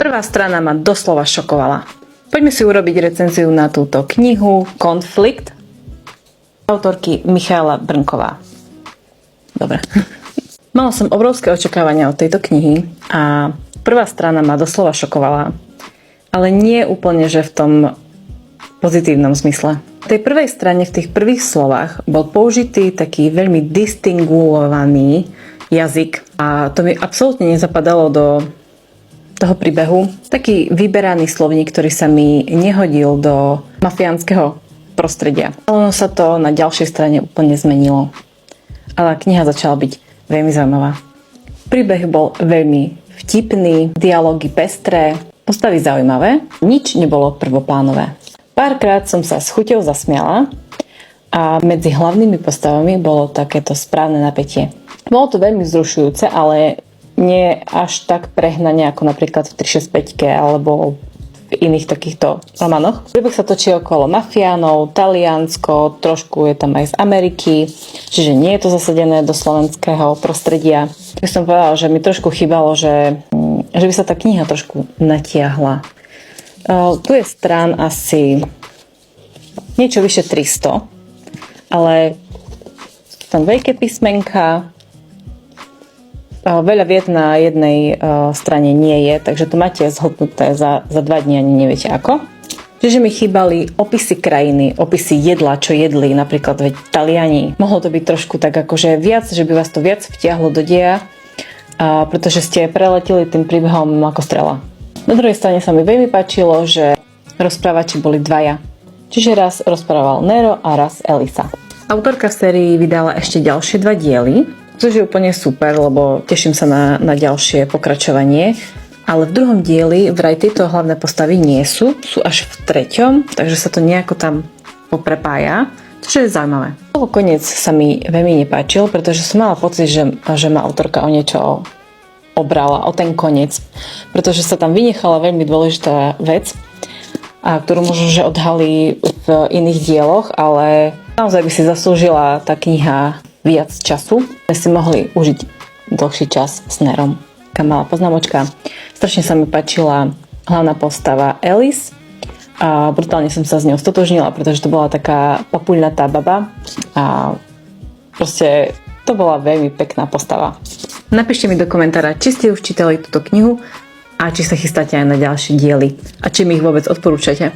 Prvá strana ma doslova šokovala. Poďme si urobiť recenziu na túto knihu Konflikt autorky Michaela Brnková. Dobre. Mala som obrovské očakávania od tejto knihy a prvá strana ma doslova šokovala. Ale nie úplne, že v tom pozitívnom zmysle. V tej prvej strane, v tých prvých slovách bol použitý taký veľmi distinguovaný jazyk a to mi absolútne nezapadalo do toho príbehu. Taký vyberaný slovník, ktorý sa mi nehodil do mafiánskeho prostredia. Ale ono sa to na ďalšej strane úplne zmenilo. Ale kniha začala byť veľmi zaujímavá. Príbeh bol veľmi vtipný, dialógy pestré, postavy zaujímavé, nič nebolo prvoplánové. Párkrát som sa s chuťou zasmiala a medzi hlavnými postavami bolo takéto správne napätie. Bolo to veľmi vzrušujúce, ale nie až tak prehnane ako napríklad v 365 alebo v iných takýchto románoch. Príbeh sa točí okolo mafiánov, Taliansko, trošku je tam aj z Ameriky, čiže nie je to zasadené do slovenského prostredia. Tak som povedala, že mi trošku chýbalo, že by sa tá kniha trošku natiahla. Tu je strán asi niečo vyše 300, ale tam veľké písmenka, veľa vied na jednej strane nie je, takže to máte zhodnuté za 2 dní, ani neviete ako. Čiže mi chýbali opisy krajiny, opisy jedla, čo jedli, napríklad veď Taliani. Mohlo to byť trošku tak akože viac, že by vás to viac vtiahlo do deja, pretože ste preleteli tým príbehom ako strela. Na druhej strane sa mi veľmi páčilo, že rozprávači boli dvaja. Čiže raz rozprával Nero a raz Elisa. Autorka v sérii vydala ešte ďalšie 2 diely, čo je úplne super, lebo teším sa na ďalšie pokračovanie. Ale v druhom dieli vraj tieto hlavné postavy nie sú až v 3., takže sa to nejako tam poprepája, čo je zaujímavé. Toho koniec sa mi veľmi nepáčil, pretože som mala pocit, že ma autorka o niečo obrala, o ten koniec, pretože sa tam vynechala veľmi dôležitá vec, ktorú možno, že odhalí v iných dieloch, ale naozaj by si zaslúžila tá kniha viac času. My si mohli užiť dlhší čas s Nerom. Taká malá poznámočka. Strašne sa mi páčila hlavná postava Alice a brutálne som sa s ňou stotožnila, pretože to bola taká papuľnatá baba a proste to bola veľmi pekná postava. Napíšte mi do komentára, či ste už čítali túto knihu a či sa chystáte aj na ďalšie diely a či mi ich vôbec odporúčate.